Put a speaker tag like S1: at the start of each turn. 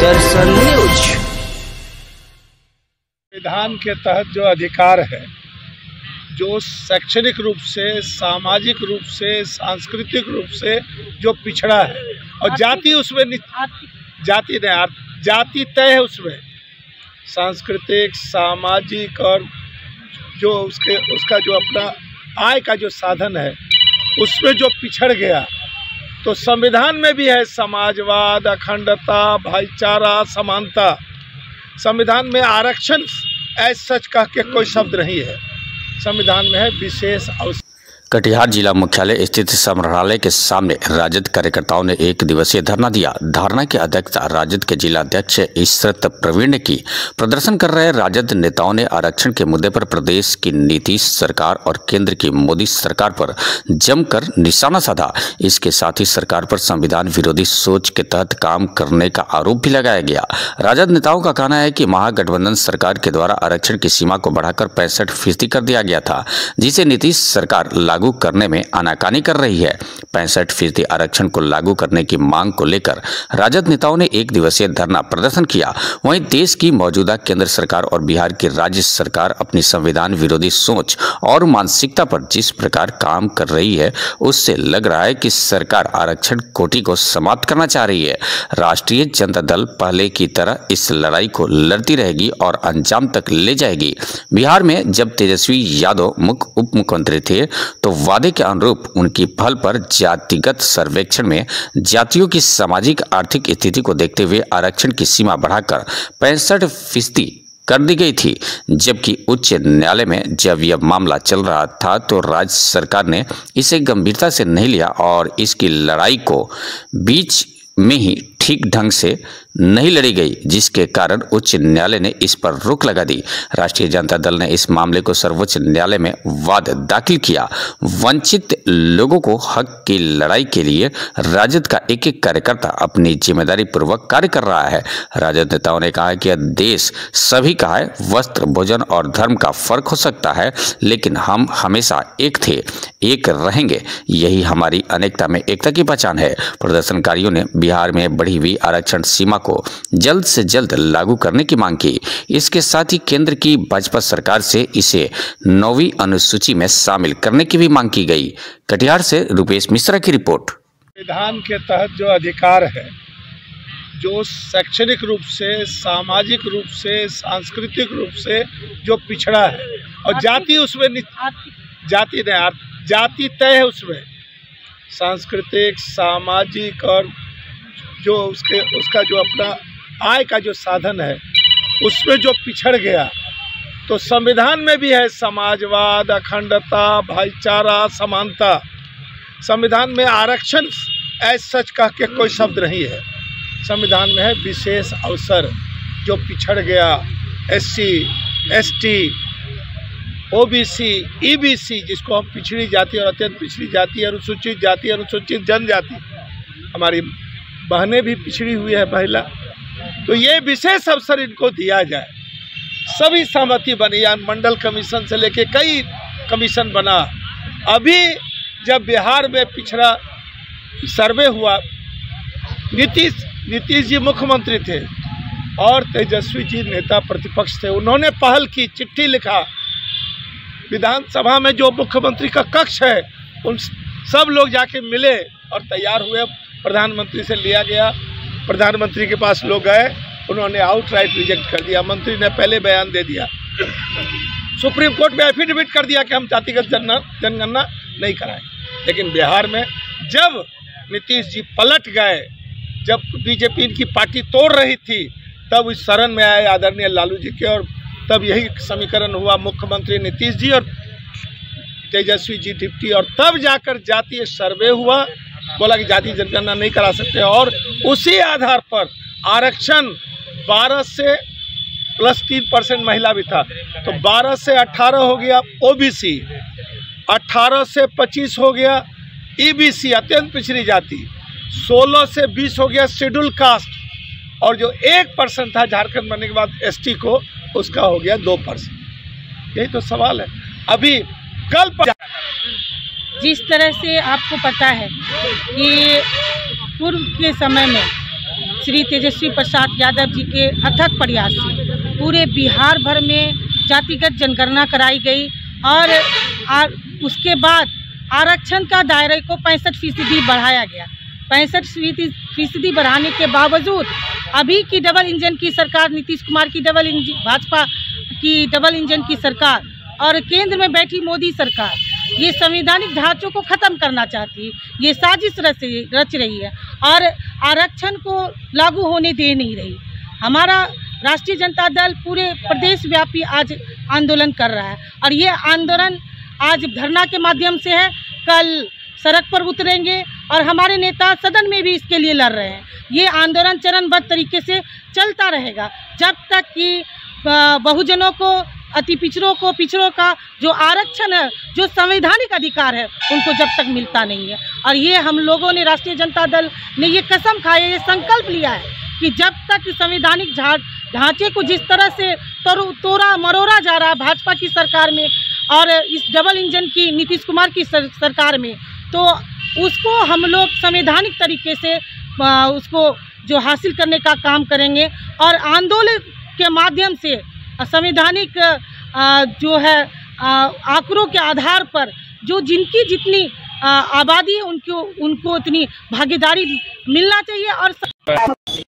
S1: दर्शन news.
S2: संविधान के तहत जो अधिकार है, जो शैक्षणिक रूप से, सामाजिक रूप से, सांस्कृतिक रूप से जो पिछड़ा है और जाति उसमें जाति तय है, उसमें सांस्कृतिक, सामाजिक और जो उसका जो अपना आय का जो साधन है उसमें जो पिछड़ गया, तो संविधान में भी है समाजवाद, अखंडता, भाईचारा, समानता। संविधान में आरक्षण ऐसा सच कह के कोई शब्द नहीं है, संविधान में है विशेष अवसर।
S3: कटिहार जिला मुख्यालय स्थित संग्रहालय के सामने राजद कार्यकर्ताओं ने एक दिवसीय धरना दिया। धरना की अध्यक्षता राजद के जिला अध्यक्ष इशरत प्रवीण ने की। प्रदर्शन कर रहे राजद नेताओं ने आरक्षण के मुद्दे पर प्रदेश की नीतीश सरकार और केंद्र की मोदी सरकार पर जमकर निशाना साधा। इसके साथ ही सरकार पर संविधान विरोधी सोच के तहत काम करने का आरोप भी लगाया गया। राजद नेताओं का कहना है कि महागठबंधन सरकार के द्वारा आरक्षण की सीमा को बढ़ाकर 65% कर दिया गया था, जिसे नीतीश सरकार लागू करने में आनाकानी कर रही है। 65% आरक्षण को लागू करने की मांग को लेकर राजद नेताओं ने एक दिवसीय धरना प्रदर्शन किया। वहीं देश की मौजूदा केंद्र सरकार और बिहार की राज्य सरकार अपनी संविधान विरोधी सोच और मानसिकता पर जिस प्रकार काम कर रही है, उससे लग रहा है कि सरकार आरक्षण कोटि को समाप्त करना चाह रही है। राष्ट्रीय जनता दल पहले की तरह इस लड़ाई को लड़ती रहेगी और अंजाम तक ले जाएगी। बिहार में जब तेजस्वी यादव उप मुख्यमंत्री थे तो वादे के अनुरूप उनकी पहल पर जातिगत सर्वेक्षण में जातियों की सामाजिक आर्थिक स्थिति को देखते हुए आरक्षण की सीमा बढ़ाकर 65% कर दी गई थी। जबकि उच्च न्यायालय में जब यह मामला चल रहा था तो राज्य सरकार ने इसे गंभीरता से नहीं लिया और इसकी लड़ाई को बीच में ही ठीक ढंग से नहीं लड़ी गई, जिसके कारण उच्च न्यायालय ने इस पर रोक लगा दी। राष्ट्रीय जनता दल ने इस मामले को सर्वोच्च न्यायालय में वाद दाखिल किया। वंचित लोगों को हक की लड़ाई के लिए राजद का एक एक कार्यकर्ता अपनी जिम्मेदारी पूर्वक कार्य कर रहा है। राजद नेताओं ने कहा कि यह देश सभी का है। वस्त्र, भोजन और धर्म का फर्क हो सकता है, लेकिन हम हमेशा एक थे, एक रहेंगे। यही हमारी अनेकता में एकता की पहचान है। प्रदर्शनकारियों ने बिहार में बढ़ी हुई आरक्षण सीमा को जल्द से जल्द लागू करने की मांग की। इसके साथ ही केंद्र की भाजपा सरकार से इसे 9वीं अनुसूची में शामिल करने की भी मांग की गई। कटिहार से रुपेश मिश्रा की रिपोर्ट।
S2: संविधान के तहत जो अधिकार है, जो शैक्षणिक रूप से, सामाजिक रूप से, सांस्कृतिक रूप से जो पिछड़ा है और जाति उसमें जाति तय है, उसमें सांस्कृतिक, सामाजिक और जो उसका जो अपना आय का जो साधन है उसमें जो पिछड़ गया, तो संविधान में भी है समाजवाद, अखंडता, भाईचारा, समानता। संविधान में आरक्षण ऐसा सच कह के कोई शब्द नहीं है, संविधान में है विशेष अवसर जो पिछड़ गया। SC, ST, OBC, EBC, जिसको हम पिछड़ी जाति और अत्यंत पिछड़ी जाति, अनुसूचित जाति, अनुसूचित जनजाति, हमारी बहनें भी पिछड़ी हुई है महिला, तो ये विशेष अवसर इनको दिया जाए। सभी सहमति बनी, मंडल कमीशन से लेके कई कमीशन बना। अभी जब बिहार में पिछड़ा सर्वे हुआ, नीतीश जी मुख्यमंत्री थे और तेजस्वी जी नेता प्रतिपक्ष थे, उन्होंने पहल की, चिट्ठी लिखा। विधानसभा में जो मुख्यमंत्री का कक्ष है उन सब लोग जाके मिले और तैयार हुए। प्रधानमंत्री से लिया गया, प्रधानमंत्री के पास लोग गए, उन्होंने आउटराइट रिजेक्ट कर दिया। मंत्री ने पहले बयान दे दिया, सुप्रीम कोर्ट में एफिडेविट कर दिया कि हम जातिगत जनगणना नहीं कराएं। लेकिन बिहार में जब नीतीश जी पलट गए, जब बीजेपी इनकी पार्टी तोड़ रही थी, तब इस शरण में आए आदरणीय लालू जी के, और तब यही समीकरण हुआ, मुख्यमंत्री नीतीश जी और तेजस्वी जी डिप्टी, और तब जाकर जातीय सर्वे हुआ, बोला कि जाति जनगणना नहीं करा सकते, और उसी आधार पर आरक्षण 12 से प्लस 3% महिला भी था, तो 12 से 18 हो गया OBC, 18 से 25 हो गया EBC, अत्यंत पिछड़ी जाति, 16 से 20 हो गया शेड्यूल कास्ट, और जो 1% था झारखंड बनने के बाद ST को, उसका हो गया 2%। यही तो सवाल है। अभी कल
S4: जिस तरह से आपको पता है कि पूर्व के समय में श्री तेजस्वी प्रसाद यादव जी के अथक प्रयास से पूरे बिहार भर में जातिगत जनगणना कराई गई और उसके बाद आरक्षण का दायरे को 65% बढ़ाया गया। 65% बढ़ाने के बावजूद अभी की डबल इंजन की सरकार, नीतीश कुमार की डबल इंजन, भाजपा की डबल इंजन की सरकार और केंद्र में बैठी मोदी सरकार ये संवैधानिक ढांचों को ख़त्म करना चाहती है। ये साजिश रच रही है और आरक्षण को लागू होने दे नहीं रही। हमारा राष्ट्रीय जनता दल पूरे प्रदेश व्यापी आज आंदोलन कर रहा है और ये आंदोलन आज धरना के माध्यम से है, कल सड़क पर उतरेंगे और हमारे नेता सदन में भी इसके लिए लड़ रहे हैं। ये आंदोलन चरणबद्ध तरीके से चलता रहेगा जब तक कि बहुजनों को, अति पिछड़ों का जो आरक्षण है, जो संवैधानिक अधिकार है, उनको जब तक मिलता नहीं है। और ये हम लोगों ने, राष्ट्रीय जनता दल ने ये कसम खाई है, ये संकल्प लिया है कि जब तक संवैधानिक ढांचे को जिस तरह से तोड़ा मरोड़ा जा रहा है भाजपा की सरकार में और इस डबल इंजन की नीतीश कुमार की सरकार में, तो उसको हम लोग संवैधानिक तरीके से उसको जो हासिल करने का काम करेंगे और आंदोलन के माध्यम से संवैधानिक जो है आंकड़ों के आधार पर जो जिनकी जितनी आबादी है उनको उतनी भागीदारी मिलना चाहिए और